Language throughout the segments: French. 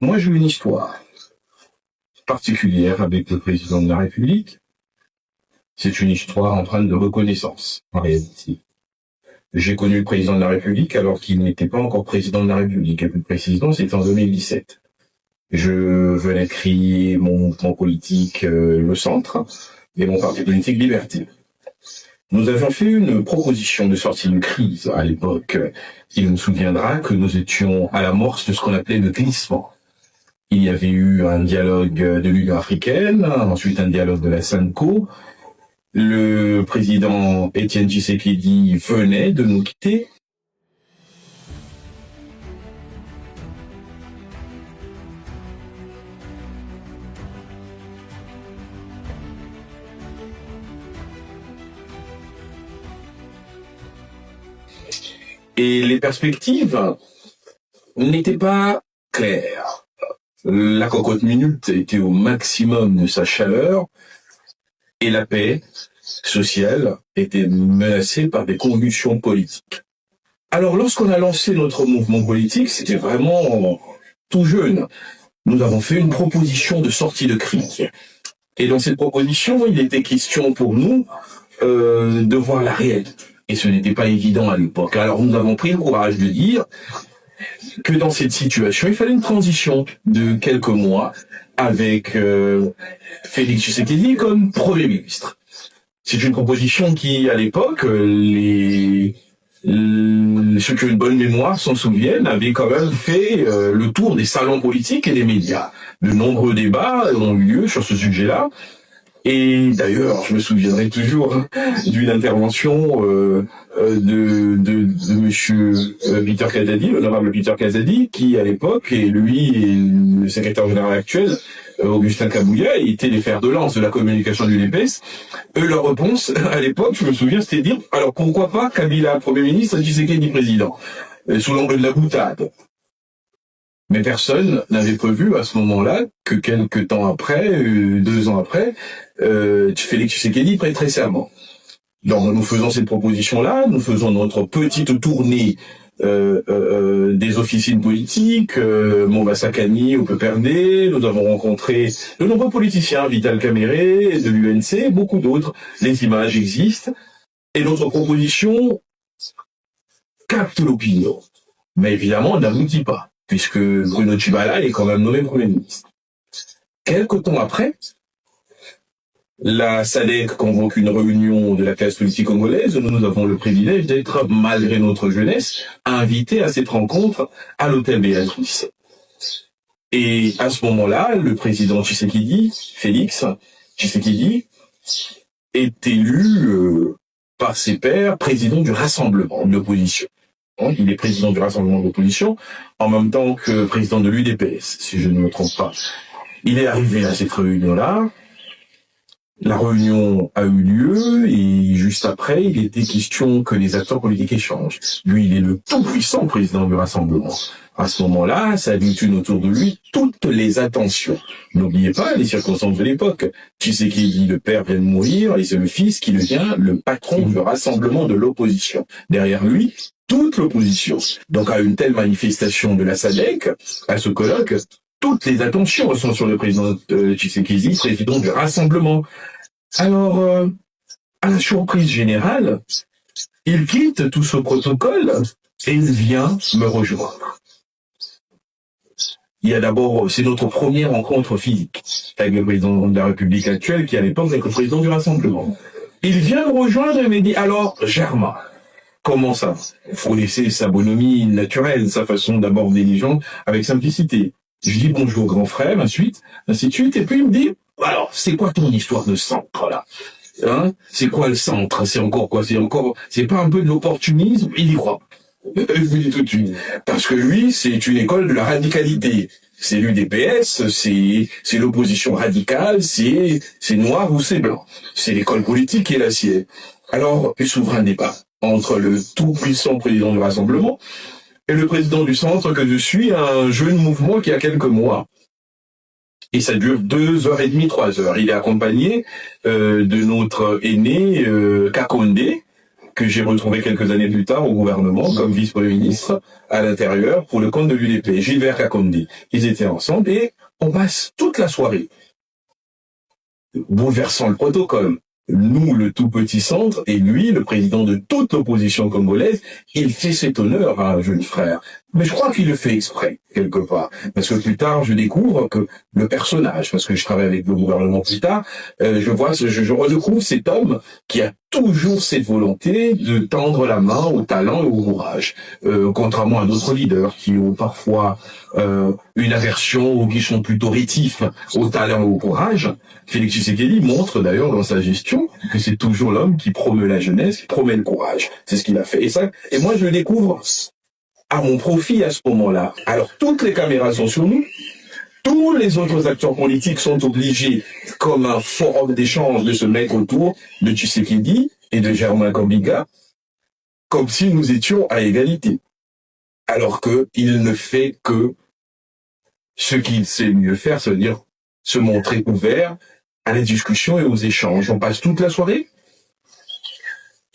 Moi, j'ai une histoire particulière avec le président de la République. C'est une histoire empreinte de reconnaissance, en réalité. J'ai connu le président de la République alors qu'il n'était pas encore président de la République. Et plus précisément, c'était en 2017. Je venais créer mon mouvement politique Le Centre et mon parti politique Liberté. Nous avions fait une proposition de sortie de crise à l'époque. Il me souviendra que nous étions à l'amorce de ce qu'on appelait le glissement. Il y avait eu un dialogue de l'Union africaine, ensuite un dialogue de la SANCO. Le président Étienne Tshisekedi venait de nous quitter. Et les perspectives n'étaient pas claires. La cocotte minute était au maximum de sa chaleur et la paix sociale était menacée par des convulsions politiques. Alors lorsqu'on a lancé notre mouvement politique, c'était vraiment tout jeune. Nous avons fait une proposition de sortie de crise. Et dans cette proposition, il était question pour nous de voir la réalité. Et ce n'était pas évident à l'époque. Alors nous avons pris le courage de dire que dans cette situation, il fallait une transition de quelques mois avec Félix Tshisekedi comme Premier ministre. C'est une proposition qui, à l'époque, ceux qui ont une bonne mémoire s'en souviennent, avait quand même fait le tour des salons politiques et des médias. De nombreux débats ont eu lieu sur ce sujet-là. Et d'ailleurs, je me souviendrai toujours d'une intervention de monsieur Peter Kazadi, l'honorable Peter Kazadi, qui à l'époque, et lui et le secrétaire général actuel, Augustin Kabouya, étaient les fers de lance de la communication de l'UDPS. Leur réponse, à l'époque, je me souviens, c'était de dire, alors pourquoi pas Kabila Premier ministre et Tshisekedi président, sous l'angle de la boutade. Mais personne n'avait prévu à ce moment-là que quelques temps après, 2 ans après, Félix Tshisekedi prêterait serment. Donc nous faisons cette proposition-là, nous faisons notre petite tournée des officines politiques, Mombasa-Kani au Peperdé, nous avons rencontré de nombreux politiciens, Vital Kamere, de l'UNC, beaucoup d'autres, les images existent, et notre proposition capte l'opinion. Mais évidemment, on n'aboutit pas, puisque Bruno Tshibala est quand même nommé Premier ministre. Quelque temps après, la SADC convoque une réunion de la classe politique congolaise où nous avons le privilège d'être, malgré notre jeunesse, invités à cette rencontre à l'hôtel Béatrice. Et à ce moment-là, le président Tshisekedi, Félix Tshisekedi, est élu par ses pairs président du Rassemblement de l'opposition. Il est président du Rassemblement de l'opposition en même temps que président de l'UDPS, si je ne me trompe pas. Il est arrivé à cette réunion-là. La réunion a eu lieu et juste après, il était question que les acteurs politiques échangent. Lui, il est le tout-puissant président du Rassemblement. À ce moment-là, ça agglutine autour de lui toutes les attentions. N'oubliez pas les circonstances de l'époque. Tshisekedi, le père vient de mourir et c'est le fils qui devient le patron du Rassemblement de l'opposition. Derrière lui, toute l'opposition. Donc à une telle manifestation de la SADC, à ce colloque, toutes les attentions sont sur le président Tshisekedi, président du Rassemblement. Alors, à la surprise générale, il quitte tout ce protocole et il vient me rejoindre. Il y a d'abord, c'est notre première rencontre physique avec le président de la République actuelle, qui à l'époque n'est que le président du Rassemblement. Il vient me rejoindre et me dit, alors, Germain, comment ça? Il faut laisser sa bonhomie naturelle, sa façon d'aborder les gens avec simplicité. Je dis bonjour grand frère, ainsi de suite, et puis il me dit, alors, c'est quoi ton histoire de centre, là? Hein? C'est quoi le centre? C'est encore quoi? C'est pas un peu de l'opportunisme? Il y croit. Je vous dis tout de suite. Parce que lui, c'est une école de la radicalité. C'est l'UDPS, c'est l'opposition radicale, c'est noir ou c'est blanc. C'est l'école politique qui est la sienne. Alors, il s'ouvre un débat entre le tout-puissant président du Rassemblement et le président du centre que je suis, un jeune mouvement qui a quelques mois. Et ça dure 2h30, 3 heures. Il est accompagné de notre aîné Kakonde que j'ai retrouvé quelques années plus tard au gouvernement comme vice-premier ministre à l'intérieur pour le compte de l'UDP, Gilbert Kakondi. Ils étaient ensemble et on passe toute la soirée bouleversant le protocole. Nous, le tout petit centre, et lui, le président de toute l'opposition congolaise, il fait cet honneur à un jeune frère. Mais je crois qu'il le fait exprès, quelque part. Parce que plus tard, je découvre que le personnage, parce que je travaille avec le gouvernement plus tard, je redécouvre cet homme qui a toujours cette volonté de tendre la main au talent et au courage. Contrairement à d'autres leaders qui ont parfois une aversion ou qui sont plutôt rétifs au talent et au courage, Félix Tshisekedi montre d'ailleurs dans sa gestion que c'est toujours l'homme qui promeut la jeunesse, qui promet le courage. C'est ce qu'il a fait. Et moi, je le découvre à mon profit à ce moment-là. Alors, toutes les caméras sont sur nous. Tous les autres acteurs politiques sont obligés, comme un forum d'échange, de se mettre autour de Tshisekedi et de Germain Kambiga, comme si nous étions à égalité. Alors qu'il ne fait que ce qu'il sait mieux faire, c'est-à-dire se montrer ouvert à la discussion et aux échanges. On passe toute la soirée.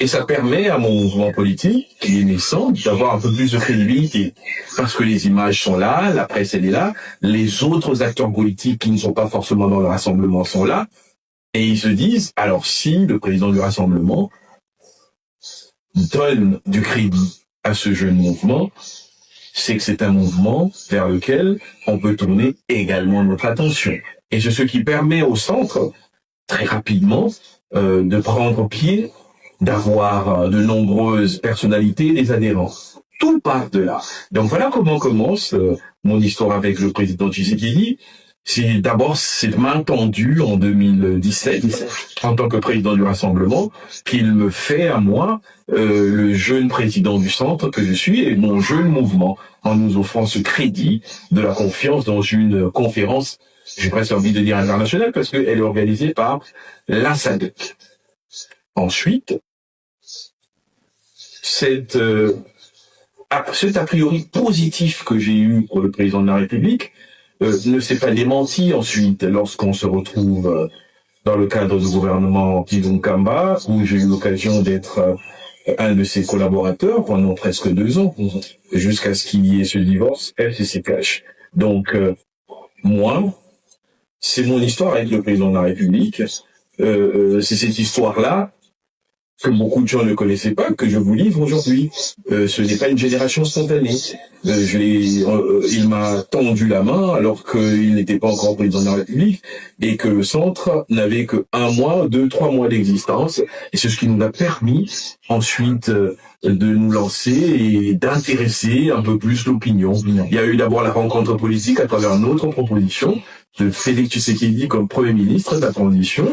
Et ça permet à mon mouvement politique, qui est naissant, d'avoir un peu plus de crédibilité. Parce que les images sont là, la presse elle est là, les autres acteurs politiques qui ne sont pas forcément dans le rassemblement sont là, et ils se disent, alors si le président du rassemblement donne du crédit à ce jeune mouvement, c'est que c'est un mouvement vers lequel on peut tourner également notre attention. Et c'est ce qui permet au centre, très rapidement, de prendre pied, d'avoir de nombreuses personnalités, des adhérents. Tout part de là. Donc voilà comment commence mon histoire avec le président Tshisekedi. C'est d'abord cette main tendue en 2017 en tant que président du Rassemblement qu'il me fait à moi, le jeune président du centre que je suis et mon jeune mouvement, en nous offrant ce crédit de la confiance dans une conférence, j'ai presque envie de dire internationale, parce qu'elle est organisée par la SADC. Ensuite, cet a priori positif que j'ai eu pour le président de la République ne s'est pas démenti ensuite lorsqu'on se retrouve dans le cadre du gouvernement Kidum Kamba, où j'ai eu l'occasion d'être un de ses collaborateurs pendant presque 2 ans, jusqu'à ce qu'il y ait ce divorce FCCH. Donc, moi, c'est mon histoire avec le président de la République. C'est cette histoire-là que beaucoup de gens ne connaissaient pas, que je vous livre aujourd'hui. Ce n'est pas une génération spontanée. Il m'a tendu la main alors qu'il n'était pas encore président de la République et que le centre n'avait que 1 mois, 2, 3 mois d'existence. Et c'est ce qui nous a permis ensuite de nous lancer et d'intéresser un peu plus l'opinion. Il y a eu d'abord la rencontre politique à travers notre proposition de Félix Tshisekedi comme Premier ministre de la transition.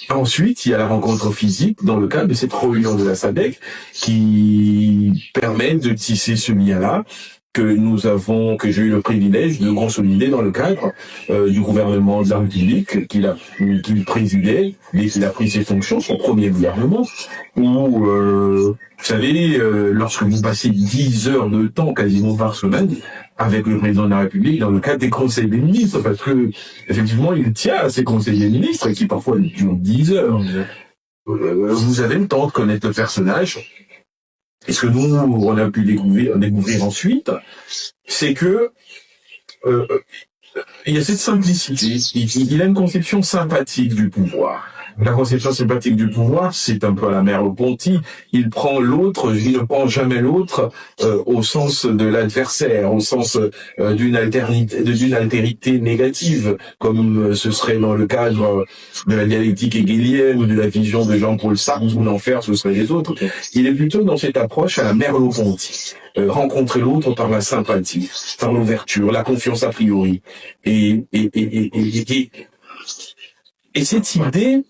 Ensuite, il y a la rencontre physique dans le cadre de cette réunion de la SADC qui permet de tisser ce lien-là que j'ai eu le privilège de consolider dans le cadre du gouvernement de la République qu'il présidait, il a pris ses fonctions, son premier gouvernement, où, vous savez, lorsque vous passez 10 heures de temps quasiment par semaine avec le président de la République dans le cadre des conseils des ministres, parce que effectivement il tient à ces conseils des ministres qui parfois durent 10 heures. Vous avez le temps de connaître le personnage. Et ce que nous, on a pu découvrir ensuite, c'est que il y a cette simplicité. Il a une conception sympathique du pouvoir. La conception sympathique du pouvoir, c'est un peu à la Merleau-Ponty. Il prend l'autre, il ne prend jamais l'autre au sens de l'adversaire, au sens d'une altérité négative, comme ce serait dans le cadre de la dialectique hegélienne ou de la vision de Jean-Paul Sartre, où l'enfer, ce serait les autres. Il est plutôt dans cette approche à la Merleau-Ponty. Rencontrer l'autre par la sympathie, par l'ouverture, la confiance a priori. Et cette idée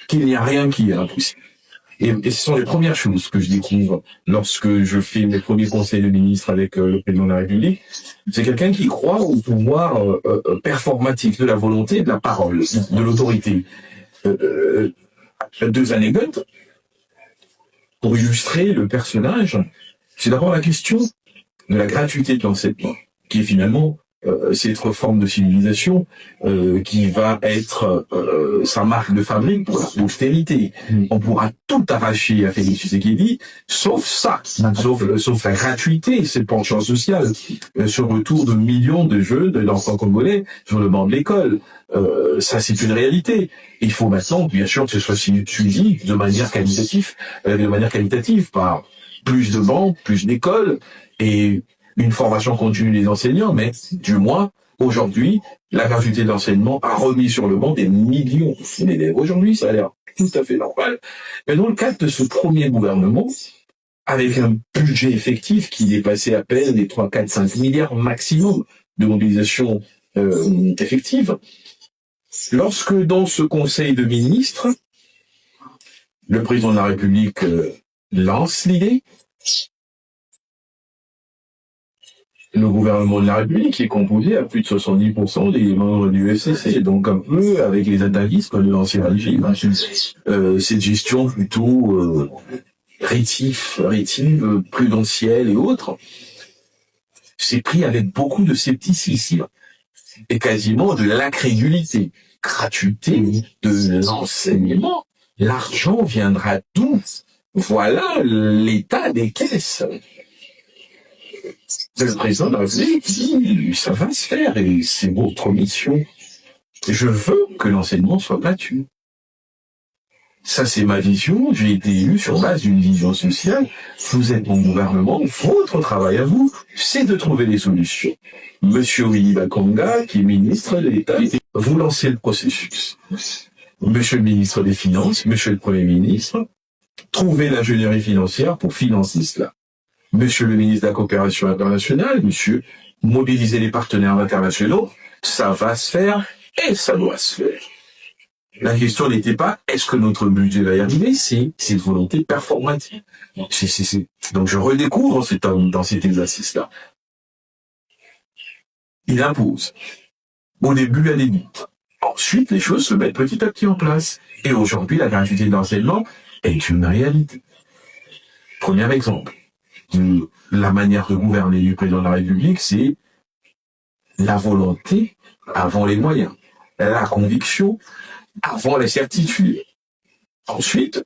qu'il n'y a rien qui est impossible. Et ce sont les premières choses que je découvre lorsque je fais mes premiers conseils de ministre avec le président de la République. C'est quelqu'un qui croit au pouvoir performatif de la volonté, de la parole, de l'autorité. 2 anecdotes pour illustrer le personnage. C'est d'abord la question de la gratuité de l'enseignement, qui est finalement cette reforme de civilisation qui va être sa marque de fabrique pour la postérité. On pourra tout arracher à Félix Tshisekedi, sauf ça, sauf la gratuité, ce penchant social, ce retour de millions de jeunes, d'enfants congolais sur le banc de l'école. Ça, c'est une réalité. Il faut maintenant, bien sûr, que ce soit suivi de manière qualitative, par plus de bancs, plus d'écoles et une formation continue des enseignants, mais du moins, aujourd'hui, la gratuité de l'enseignement a remis sur le banc des millions d'élèves. Aujourd'hui, ça a l'air tout à fait normal. Mais dans le cadre de ce premier gouvernement, avec un budget effectif qui dépassait à peine les 3, 4, 5 milliards maximum de mobilisation effective, lorsque dans ce conseil de ministres, le président de la République lance l'idée, le gouvernement de la République est composé à plus de 70% des membres du FCC, donc un peu avec les atavismes de l'ancien régime. Cette gestion plutôt rétive, prudentielle et autres, c'est pris avec beaucoup de scepticisme et quasiment de l'incrédulité. Gratuité de l'enseignement, l'argent viendra d'où? Voilà l'état des caisses. Le président de la République dit, ça va se faire et c'est votre mission. Je veux que l'enseignement soit gratuit. Ça, c'est ma vision. J'ai été élu sur base d'une vision sociale. Vous êtes mon gouvernement. Votre travail à vous, c'est de trouver des solutions. Monsieur Willy Bakonga, qui est ministre de l'État, vous lancez le processus. Monsieur le ministre des Finances, monsieur le Premier ministre, trouvez l'ingénierie financière pour financer cela. Monsieur le ministre de la Coopération internationale, monsieur, mobilisez les partenaires internationaux, ça va se faire et ça doit se faire. La question n'était pas est-ce que notre budget va y arriver, c'est cette volonté performative. Donc je redécouvre cet homme dans cet exercice-là. Il impose. Au début, à limite. Ensuite, les choses se mettent petit à petit en place. Et aujourd'hui, la gratuité de l'enseignement est une réalité. Premier exemple. La manière de gouverner du président de la République, c'est la volonté avant les moyens, la conviction avant les certitudes. Ensuite,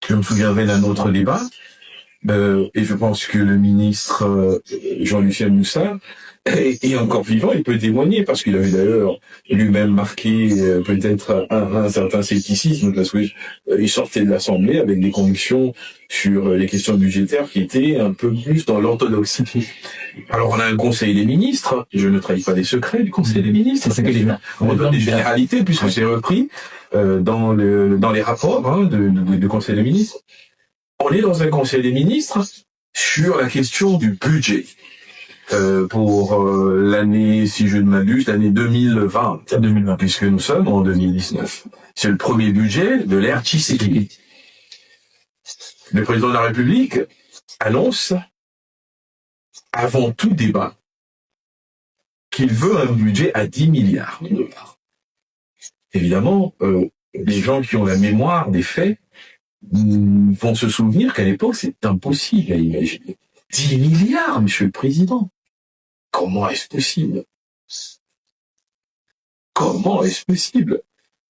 je me souviendrai d'un autre débat, et je pense que le ministre Jean-Lucien Moussa est encore vivant, il peut témoigner, parce qu'il avait d'ailleurs lui-même marqué peut-être un certain scepticisme, parce qu'il sortait de l'Assemblée avec des convictions sur les questions budgétaires qui étaient un peu plus dans l'orthodoxie. Alors on a un conseil des ministres, je ne trahis pas les secrets du conseil des ministres, on donne des généralités puisque c'est repris dans les rapports de conseil des ministres. On est dans un conseil des ministres sur la question du budget. Pour l'année, si je ne m'abuse, l'année 2020, puisque nous sommes en 2019. C'est le premier budget de l'ère Tshisekedi. Le président de la République annonce, avant tout débat, qu'il veut un budget à 10 milliards de dollars. Évidemment, les gens qui ont la mémoire des faits vont se souvenir qu'à l'époque, c'est impossible à imaginer. 10 milliards, monsieur le président. Comment est-ce possible? Comment est-ce possible?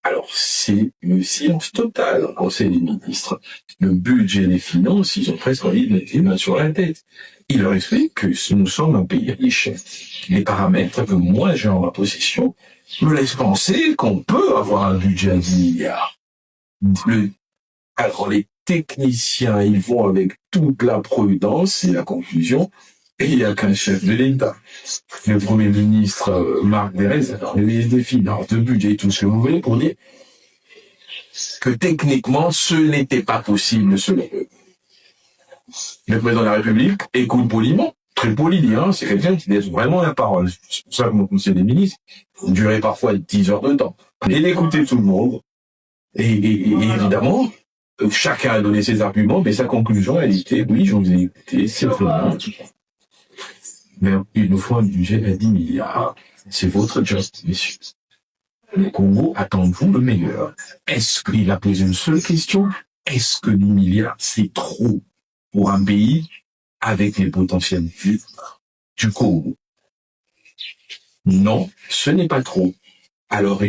Alors, c'est le silence total au Conseil des ministres. Le budget des finances, ils ont presque envie de mettre les mains sur la tête. Il leur explique que nous sommes un pays riche. Les paramètres que moi j'ai en ma possession me laissent penser qu'on peut avoir un budget à 10 milliards. Alors, les techniciens, ils vont avec toute la prudence et la conclusion. Et il n'y a qu'un chef de l'État, le Premier ministre Marc Derez, le ministre des Finances, de budget, tout ce que vous voulez, pour dire que techniquement, ce n'était pas possible selon eux. Le président de la République écoute poliment, très poli, c'est quelqu'un qui laisse vraiment la parole. C'est pour ça que mon conseil des ministres durait parfois 10 heures de temps. Il écoutait tout le monde, et évidemment, chacun a donné ses arguments, mais sa conclusion, elle était, oui, je vous ai écouté, c'est vraiment... Mais il nous faut un budget à 10 milliards. C'est votre job, messieurs. Le Congo, attendez-vous le meilleur. Est-ce qu'il a posé une seule question? Est-ce que 10 milliards, c'est trop pour un pays avec les potentialités du Congo? Non, ce n'est pas trop. Alors,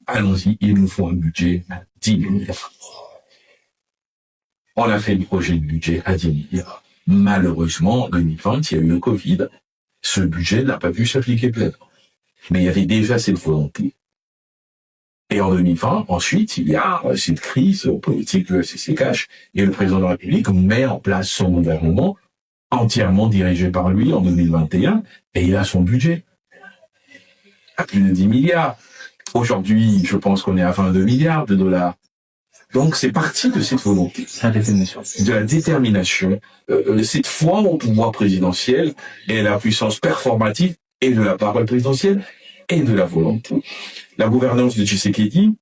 allons-y, il nous faut un budget à 10 milliards. On a fait le projet de budget à 10 milliards. Malheureusement, en 2020, il y a eu le Covid. Ce budget n'a pas pu s'appliquer pleinement. Mais il y avait déjà cette volonté. Et en 2020, ensuite, il y a cette crise politique de CCKH. Et le président de la République met en place son gouvernement entièrement dirigé par lui en 2021, et il a son budget à plus de 10 milliards. Aujourd'hui, je pense qu'on est à 22 milliards de dollars. Donc, c'est parti de cette volonté, de la détermination, cette foi au pouvoir présidentiel et la puissance performative et de la parole présidentielle et de la volonté. La gouvernance de Tshisekedi,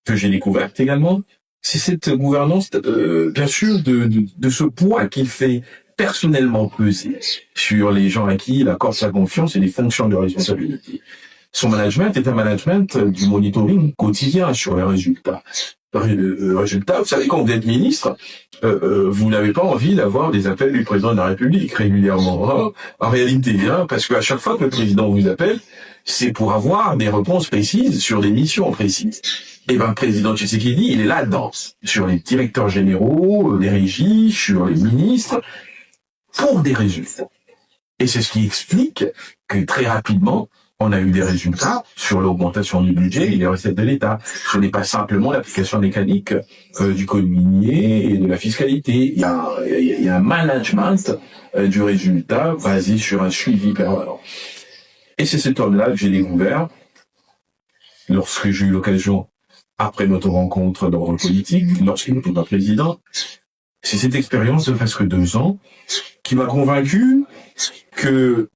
que j'ai découverte également, c'est cette gouvernance, bien sûr, de ce poids qu'il fait personnellement peser sur les gens à qui il accorde sa confiance et les fonctions de responsabilité. Son management est un management du monitoring quotidien sur les résultats. Résultat, vous savez, quand vous êtes ministre, vous n'avez pas envie d'avoir des appels du président de la République régulièrement. En réalité, parce qu'à chaque fois que le président vous appelle, c'est pour avoir des réponses précises sur des missions précises. Et le président Tshisekedi, il est là-dedans, sur les directeurs généraux, les régies, sur les ministres, pour des résultats. Et c'est ce qui explique que très rapidement, on a eu des résultats sur l'augmentation du budget et des recettes de l'État. Ce n'est pas simplement l'application mécanique du code minier et de la fiscalité. Il y a un management du résultat basé sur un suivi permanent. Et c'est cet homme-là que j'ai découvert lorsque j'ai eu l'occasion, après notre rencontre d'ordre politique, lorsqu'il n'était pas président. C'est cette expérience de presque 2 ans qui m'a convaincu que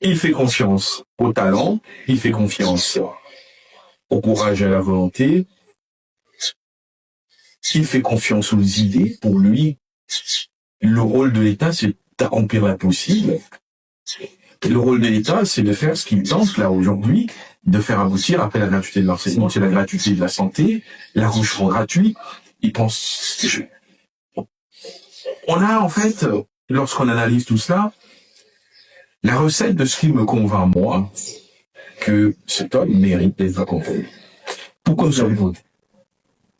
il fait confiance au talent, il fait confiance au courage et à la volonté, il fait confiance aux idées. Pour lui, le rôle de l'État, c'est d'accomplir l'impossible. Le rôle de l'État, c'est de faire ce qu'il tente là aujourd'hui, de faire aboutir après la gratuité de l'enseignement, c'est la gratuité de la santé, l'accouchement gratuit. Il pense... On a en fait, lorsqu'on analyse tout cela, la recette de ce qui me convainc, moi, que cet homme mérite d'être accompagné. Pourquoi vous avez voté?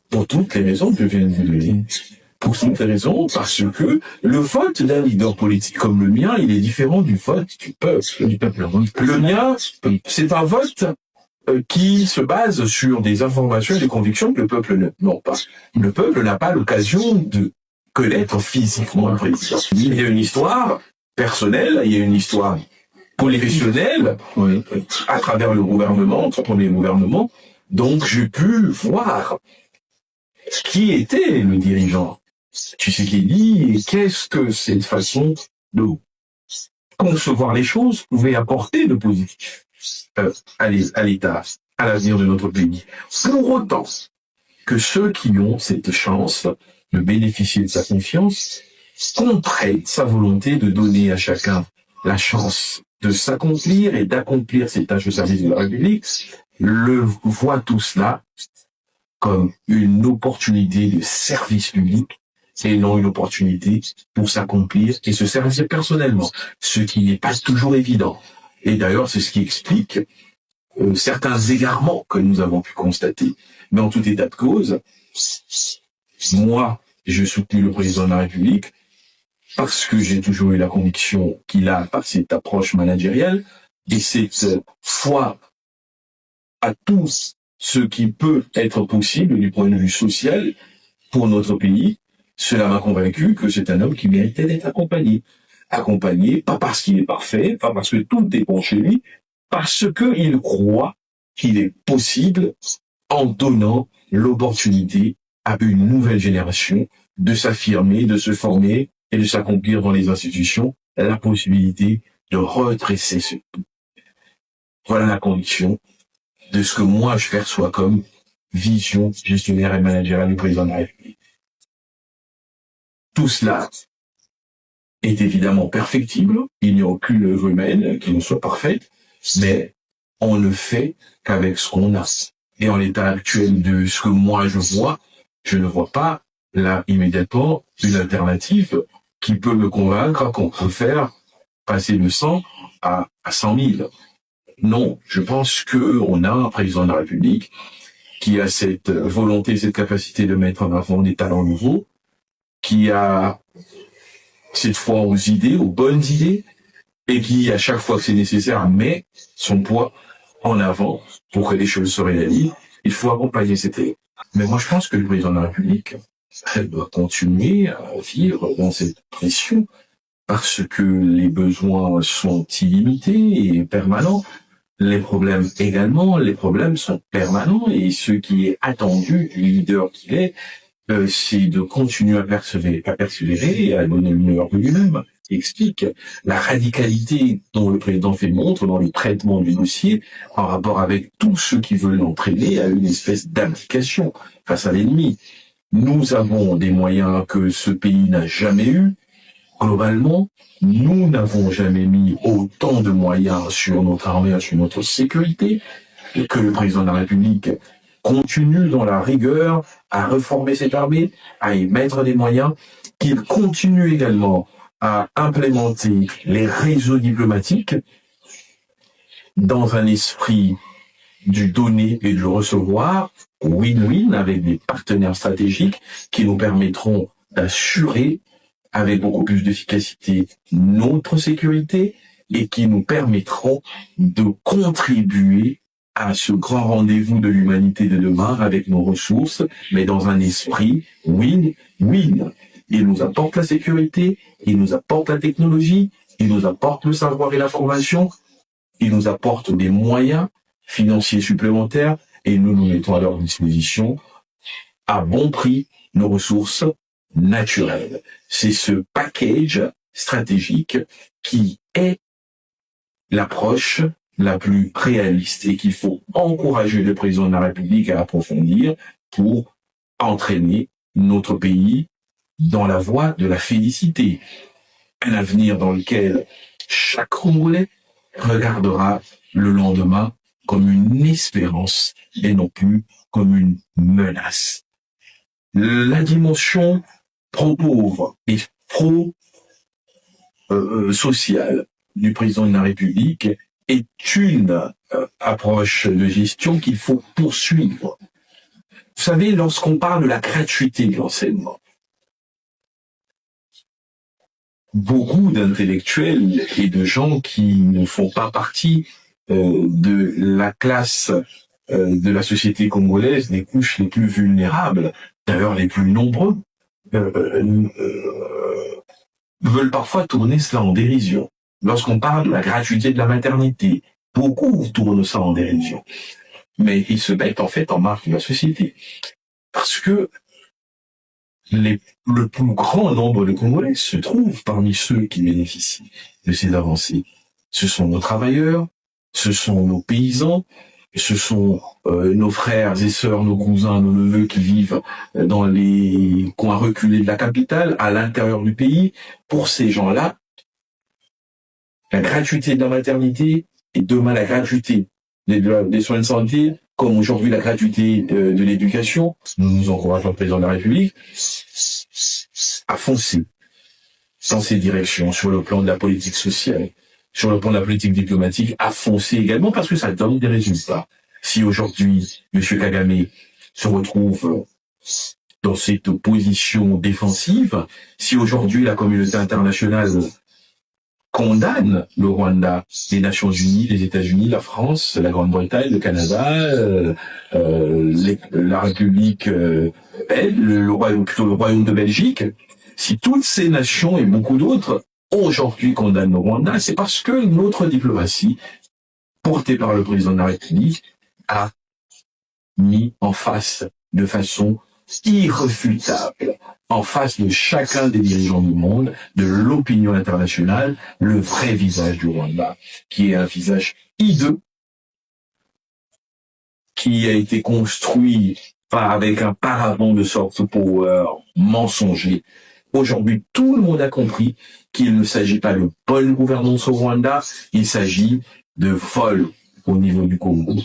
Pour toutes les raisons que je viens de vous donner. Pour toutes les raisons, parce que le vote d'un leader politique comme le mien, il est différent du vote du peuple. Le mien, c'est un vote qui se base sur des informations et des convictions que le peuple n'a pas. Le peuple n'a pas l'occasion de connaître physiquement le président. Il y a une histoire personnelle, il y a une histoire professionnelle à travers le gouvernement, entre premier gouvernement. Donc j'ai pu voir qui était le dirigeant Tshisekedi et qu'est-ce que cette façon de concevoir les choses pouvait apporter de positif à l'État, à l'avenir de notre pays. Pour autant que ceux qui ont cette chance de bénéficier de sa confiance comprennent sa volonté de donner à chacun la chance de s'accomplir et d'accomplir ses tâches au service de la République, voient tout cela comme une opportunité de service public et non une opportunité pour s'accomplir et se servir personnellement, ce qui n'est pas toujours évident. Et d'ailleurs, c'est ce qui explique certains égarements que nous avons pu constater. Mais en tout état de cause, moi, je soutiens le président de la République parce que j'ai toujours eu la conviction qu'il a, par cette approche managériale et cette foi à tous ce qui peut être possible du point de vue social pour notre pays, cela m'a convaincu que c'est un homme qui méritait d'être accompagné. Accompagné, pas parce qu'il est parfait, pas parce que tout est bon chez lui, parce qu'il croit qu'il est possible, en donnant l'opportunité à une nouvelle génération de s'affirmer, de se former et de s'accomplir dans les institutions, la possibilité de redresser ce tout. Voilà la conviction de ce que moi je perçois comme vision gestionnaire et managériale du président de la République. Tout cela est évidemment perfectible, il n'y a aucune œuvre humaine qui ne soit parfaite, mais on ne fait qu'avec ce qu'on a. Et en l'état actuel de ce que moi je vois, je ne vois pas là immédiatement une alternative qui peut me convaincre qu'on peut faire passer de 100 à 100 000. Non, je pense que on a un président de la République qui a cette volonté, cette capacité de mettre en avant des talents nouveaux, qui a cette foi aux idées, aux bonnes idées, et qui, à chaque fois que c'est nécessaire, met son poids en avant pour que les choses se réalisent. Il faut accompagner cette élève. Mais moi, je pense que le président de la République, elle doit continuer à vivre dans cette pression parce que les besoins sont illimités et permanents. Les problèmes également, les problèmes sont permanents et ce qui est attendu du leader qu'il est, c'est de continuer à persévérer et à donner le meilleur de lui-même. Explique la radicalité dont le président fait montre dans le traitement du dossier en rapport avec tous ceux qui veulent l'entraîner à une espèce d'abdication face à l'ennemi. Nous avons des moyens que ce pays n'a jamais eu. Globalement, nous n'avons jamais mis autant de moyens sur notre armée, sur notre sécurité, et que le président de la République continue dans la rigueur à reformer cette armée, à y mettre des moyens, qu'il continue également à implémenter les réseaux diplomatiques dans un esprit du donner et du recevoir, win-win, avec des partenaires stratégiques qui nous permettront d'assurer avec beaucoup plus d'efficacité notre sécurité et qui nous permettront de contribuer à ce grand rendez-vous de l'humanité de demain avec nos ressources, mais dans un esprit win-win. Il nous apporte la sécurité, il nous apporte la technologie, il nous apporte le savoir et la formation, il nous apporte des moyens financiers supplémentaires et nous nous mettons à leur disposition à bon prix nos ressources naturelles. C'est ce package stratégique qui est l'approche la plus réaliste et qu'il faut encourager le président de la République à approfondir pour entraîner notre pays dans la voie de la félicité. Un avenir dans lequel chaque Congolais regardera le lendemain comme une espérance et non plus comme une menace. La dimension pro-pauvre et pro-sociale du président de la République est une approche de gestion qu'il faut poursuivre. Vous savez, lorsqu'on parle de la gratuité de l'enseignement, beaucoup d'intellectuels et de gens qui ne font pas partie de la classe de la société congolaise, des couches les plus vulnérables, d'ailleurs les plus nombreux, veulent parfois tourner cela en dérision. Lorsqu'on parle de la gratuité de la maternité, beaucoup tournent ça en dérision. Mais ils se mettent en fait en marge de la société. Parce que le plus grand nombre de Congolais se trouvent parmi ceux qui bénéficient de ces avancées. Ce sont nos travailleurs, ce sont nos paysans, ce sont nos frères et sœurs, nos cousins, nos neveux qui vivent dans les coins reculés de la capitale, à l'intérieur du pays. Pour ces gens-là, la gratuité de la maternité et demain la gratuité des soins de santé, comme aujourd'hui la gratuité de l'éducation, nous encourageons le président de la République à foncer dans ces directions sur le plan de la politique sociale, sur le plan de la politique diplomatique, à foncer également parce que ça donne des résultats. Si aujourd'hui, M. Kagame se retrouve dans cette position défensive, si aujourd'hui la communauté internationale condamne le Rwanda, les Nations Unies, les États-Unis, la France, la Grande-Bretagne, le Canada, la République le Royaume de Belgique, si toutes ces nations et beaucoup d'autres aujourd'hui condamnent le Rwanda, c'est parce que notre diplomatie, portée par le président de la République, a mis en face de façon irréfutable, en face de chacun des dirigeants du monde, de l'opinion internationale, le vrai visage du Rwanda, qui est un visage hideux, qui a été construit avec un paravent de soft power mensonger. Aujourd'hui, tout le monde a compris qu'il ne s'agit pas de bonne gouvernance au Rwanda, il s'agit de vol au niveau du Congo,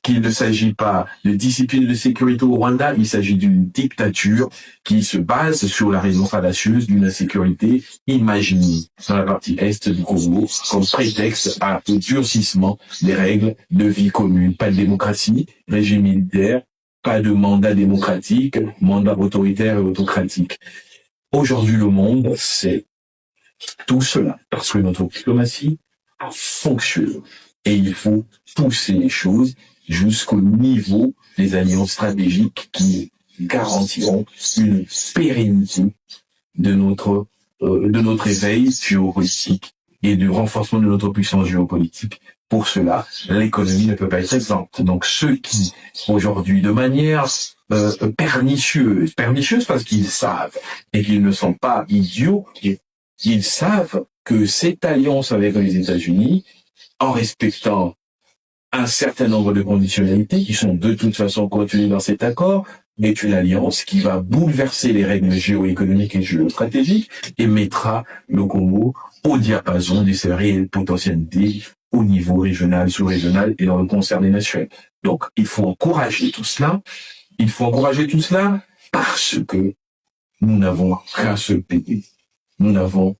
qu'il ne s'agit pas de discipline de sécurité au Rwanda, il s'agit d'une dictature qui se base sur la raison fallacieuse d'une insécurité imaginée dans la partie est du Congo comme prétexte à un durcissement des règles de vie commune. Pas de démocratie, régime militaire, pas de mandat démocratique, mandat autoritaire et autocratique. Aujourd'hui, le monde, c'est tout cela, parce que notre diplomatie fonctionne. Et il faut pousser les choses jusqu'au niveau des alliances stratégiques qui garantiront une pérennité de notre éveil géopolitique et du renforcement de notre puissance géopolitique. Pour cela, l'économie ne peut pas être exempte. Donc ceux qui, aujourd'hui, de manière pernicieuse parce qu'ils savent et qu'ils ne sont pas idiots, ils savent que cette alliance avec les États-Unis, en respectant un certain nombre de conditionnalités qui sont de toute façon contenues dans cet accord, est une alliance qui va bouleverser les règles géoéconomiques et géostratégiques et mettra le Congo au diapason de ses réelles potentialités au niveau régional, sous-régional et dans le concert des nations. Donc, il faut encourager tout cela. Il faut encourager tout cela parce que nous n'avons qu'un seul pays. Nous n'avons,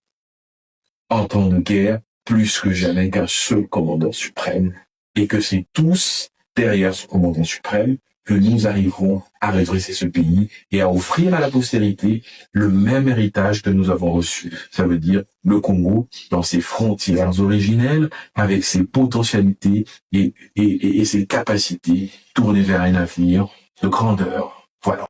en temps de guerre, plus que jamais qu'un seul commandant suprême et que c'est tous derrière ce commandant suprême que nous arriverons à redresser ce pays et à offrir à la postérité le même héritage que nous avons reçu. Ça veut dire le Congo dans ses frontières originelles, avec ses potentialités et ses capacités tournées vers un avenir de grandeur. Voilà.